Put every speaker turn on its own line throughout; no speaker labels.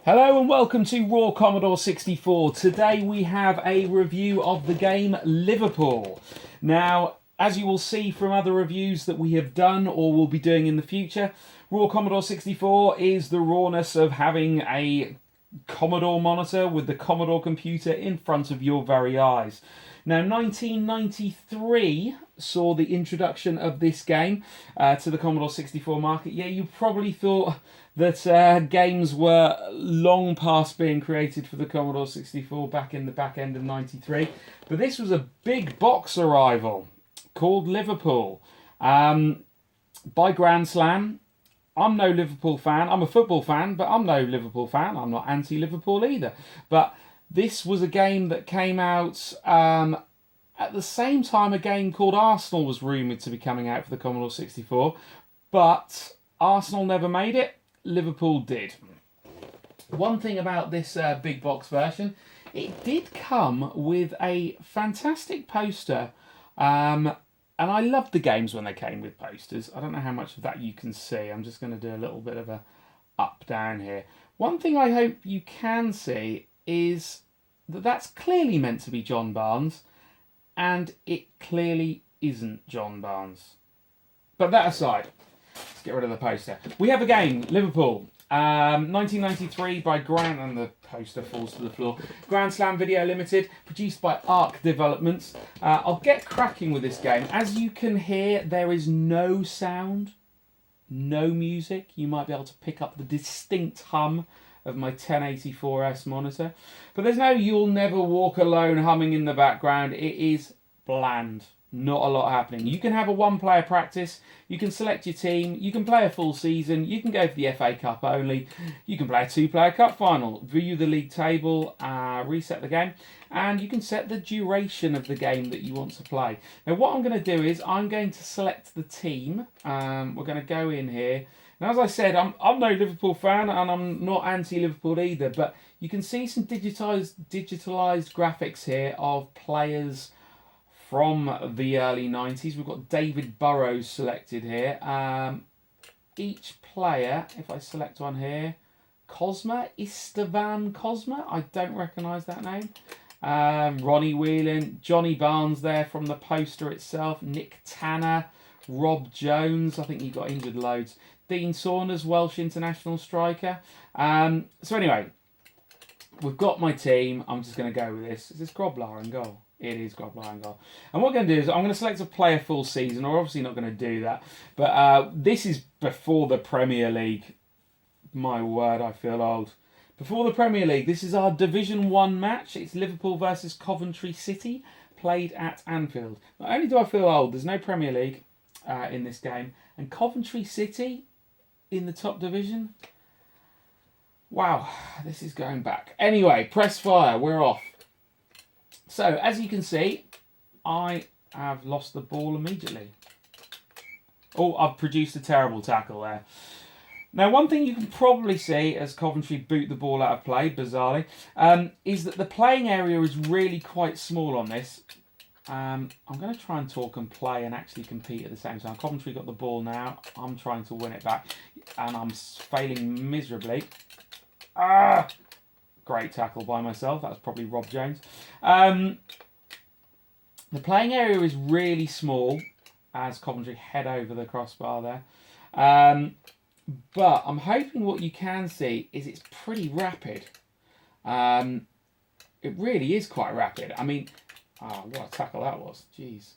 Hello and welcome to Raw Commodore 64. Today we have a review of the game Liverpool. Now, as you will see from other reviews that we have done or will be doing in the future, Raw Commodore 64 is the rawness of having a Commodore monitor with the Commodore computer in front of your very eyes. Now, 1993 saw the introduction of this game to the Commodore 64 market. Yeah, you probably thought that games were long past being created for the Commodore 64 back in the back end of 93. But this was a big box arrival called Liverpool by Grand Slam. I'm no Liverpool fan. I'm a football fan, but I'm no Liverpool fan. I'm not anti-Liverpool either. But this was a game that came out at the same time a game called Arsenal was rumoured to be coming out for the Commodore 64. But Arsenal never made it. Liverpool did. One thing about this big box version, it did come with a fantastic poster. And I loved the games when they came with posters. I don't know how much of that you can see. I'm just going to do a little bit of a up-down here. One thing I hope you can see is that that's clearly meant to be John Barnes, and it clearly isn't John Barnes. But that aside, let's get rid of the poster. We have a game, Liverpool. 1993 by Grand, and the poster falls to the floor. Grand Slam Video Limited, produced by Arc Developments. I'll get cracking with this game. As you can hear, there is no sound, no music. You might be able to pick up the distinct hum of my 1084S monitor. But there's no "You'll Never Walk Alone" humming in the background. It is bland. Not a lot happening. You can have a one-player practice, you can select your team, you can play a full season, you can go for the FA Cup only, you can play a two-player cup final, view the league table, reset the game, and you can set the duration of the game that you want to play. Now what I'm going to do is I'm going to select the team. We're going to go in here. Now as I said, I'm no Liverpool fan and I'm not anti-Liverpool either, but you can see some digitalised graphics here of players from the early 90s. We've got David Burrows selected here. Each player, if I select one here, Istvan Cosma, I don't recognise that name. Ronnie Whelan, Johnny Barnes there from the poster itself, Nick Tanner, Rob Jones, I think he got injured loads, Dean Saunders, Welsh international striker. So anyway, we've got my team. I'm just going to go with this. Is this Groblar in goal? It is Groblar in goal. And what I'm going to do is I'm going to select a player full season. We're obviously not going to do that. But this is before the Premier League. My word, I feel old. Before the Premier League, this is our Division 1 match. It's Liverpool versus Coventry City, played at Anfield. Not only do I feel old, there's no Premier League in this game. And Coventry City in the top division. Wow, this is going back. Anyway, press fire. We're off. So, as you can see, I have lost the ball immediately. Oh, I've produced a terrible tackle there. Now, one thing you can probably see as Coventry boot the ball out of play, bizarrely, is that the playing area is really quite small on this. I'm going to try and talk and play and actually compete at the same time. Coventry got the ball now. I'm trying to win it back, and I'm failing miserably. Great tackle by myself. That was probably Rob Jones. The playing area is really small as Coventry head over the crossbar there. But I'm hoping what you can see is it's pretty rapid. It really is quite rapid. I mean, what a tackle that was. Jeez.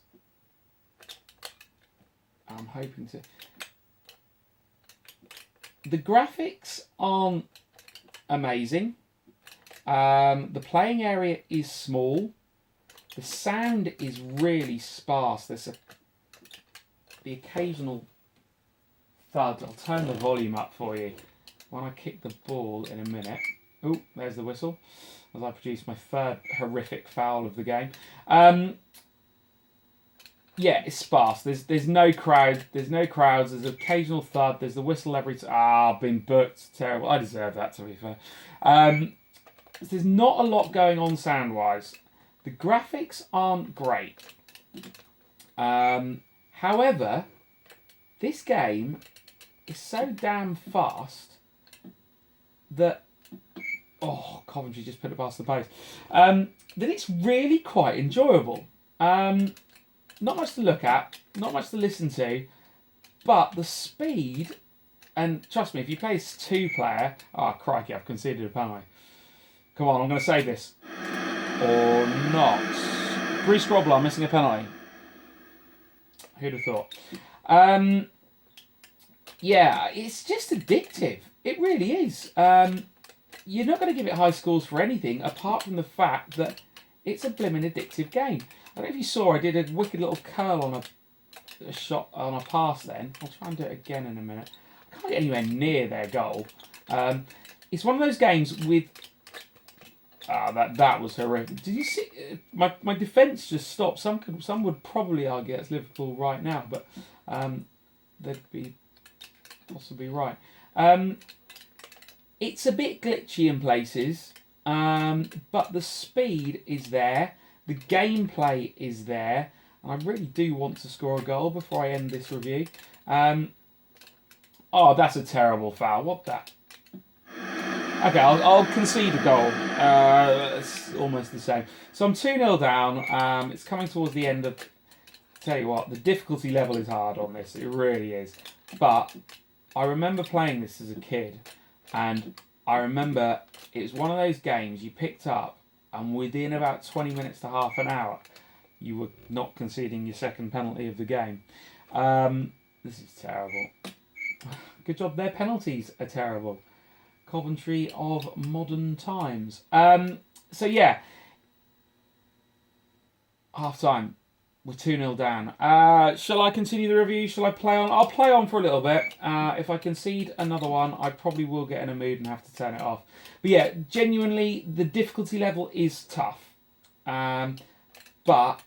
I'm hoping to... The graphics aren't amazing. The playing area is small. The sound is really sparse. There's the occasional thud. I'll turn the volume up for you when I kick the ball in a minute. Oh, there's the whistle as I produce my third horrific foul of the game. Yeah, it's sparse. There's no crowd. There's no crowds. There's an occasional thud. There's the whistle every time. I've been booked. Terrible. I deserve that, to be fair. There's not a lot going on sound-wise. The graphics aren't great. However, this game is so damn fast that Coventry just put it past the post. That it's really quite enjoyable. Not much to look at, not much to listen to, but the speed, and trust me, if you play this 2-player, oh crikey, I've conceded a penalty. Come on, I'm going to save this. Or not. Bruce Grobbelaar missing a penalty. Who'd have thought? Yeah, it's just addictive. It really is. You're not going to give it high scores for anything apart from the fact that it's a blimmin' addictive game. I don't know if you saw, I did a wicked little curl on a shot, on a pass then. I'll try and do it again in a minute. I can't get anywhere near their goal. It's one of those games with... that was horrific. Did you see? My defence just stopped. Some would probably argue it's Liverpool right now, but they'd be possibly right. It's a bit glitchy in places, but the speed is there. The gameplay is there. And I really do want to score a goal before I end this review. Oh, that's a terrible foul. What that? Okay, I'll concede a goal. It's almost the same. So I'm 2-0 down. It's coming towards the end of... Tell you what, the difficulty level is hard on this. It really is. But I remember playing this as a kid. And I remember it was one of those games you picked up, and within about 20 minutes to half an hour, you were not conceding your second penalty of the game. This is terrible. Good job. Their penalties are terrible. Coventry of modern times. So yeah, half time. We're 2-0 down. Shall I continue the review? Shall I play on? I'll play on for a little bit. If I concede another one, I probably will get in a mood and have to turn it off. But yeah, genuinely, the difficulty level is tough. But,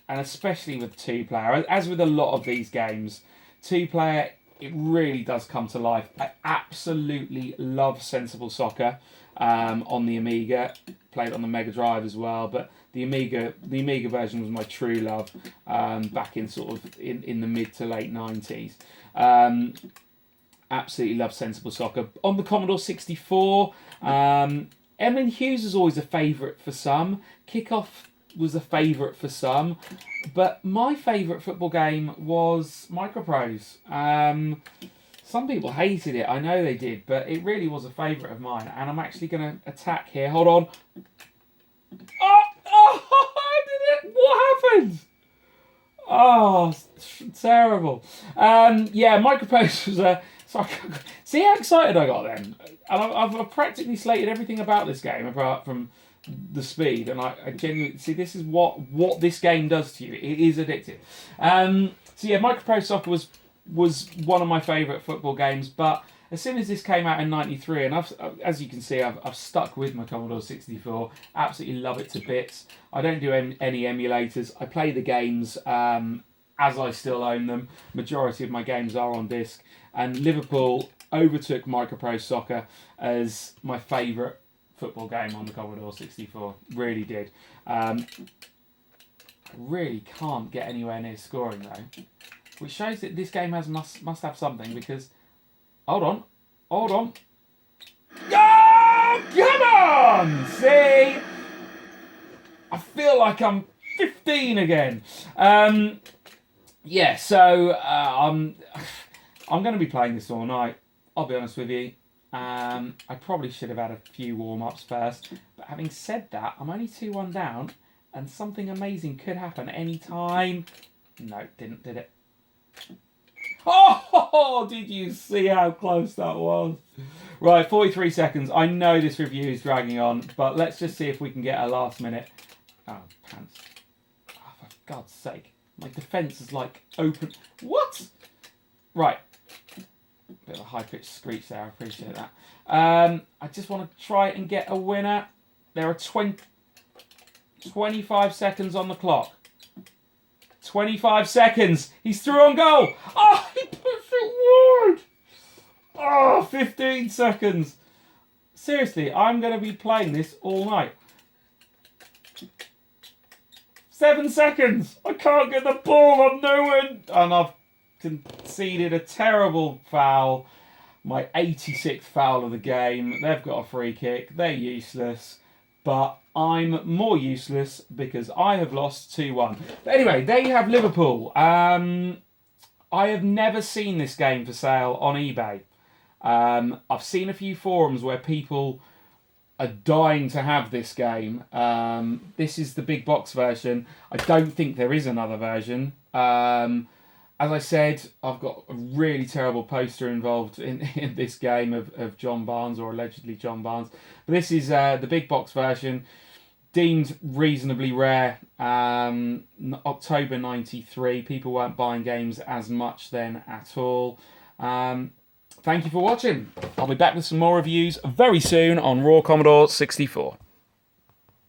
and especially with 2-player, as with a lot of these games, 2-player, it really does come to life. I absolutely love Sensible Soccer on the Amiga. Played on the Mega Drive as well, but the Amiga version was my true love back in sort of in the mid to late 90s. Absolutely love Sensible Soccer. On the Commodore 64, Emlyn Hughes is always a favourite for some. Kickoff was a favourite for some. But my favourite football game was Microprose. Some people hated it, I know they did, but it really was a favourite of mine. And I'm actually going to attack here. Hold on. Oh, I did it! What happened? Oh, terrible. Yeah, Microprose was a... Sorry, see how excited I got then? And I've practically slated everything about this game apart from the speed, and I genuinely see this is what this game does to you. It is addictive. So yeah, Microprose Soccer was one of my favourite football games, but as soon as this came out in '93, and as you can see, I've stuck with my Commodore 64. Absolutely love it to bits. I don't do any emulators. I play the games as I still own them. Majority of my games are on disc, and Liverpool overtook Microprose Soccer as my favourite football game on the Commodore 64. Really did. I really can't get anywhere near scoring though, which shows that this game must have something, because hold on. Oh, come on! See, I feel like I'm 15 again. Yeah, so I'm going to be playing this all night. I'll be honest with you. I probably should have had a few warm-ups first, but having said that, I'm only 2-1 down, and something amazing could happen any time. No, didn't, did it? Oh, did you see how close that was? Right, 43 seconds. I know this review is dragging on, but let's just see if we can get a last minute. Oh, pants. Oh, for God's sake. My defence is like open. What? Right. Bit of a high-pitched screech there, I appreciate that. I just want to try and get a winner. There are 25 seconds on the clock. 25 seconds. He's through on goal. Oh, he puts it wide. Oh, 15 seconds. Seriously, I'm going to be playing this all night. 7 seconds. I can't get the ball. I'm nowhere. And I've conceded a terrible foul. My 86th foul of the game. They've got a free kick. They're useless. But I'm more useless because I have lost 2-1. But anyway, there you have Liverpool. I have never seen this game for sale on eBay. I've seen a few forums where people are dying to have this game. This is the big box version. I don't think there is another version. As I said, I've got a really terrible poster involved in this game of John Barnes, or allegedly John Barnes. But this is the big box version, deemed reasonably rare. October 93. People weren't buying games as much then at all. Thank you for watching. I'll be back with some more reviews very soon on Raw Commodore 64.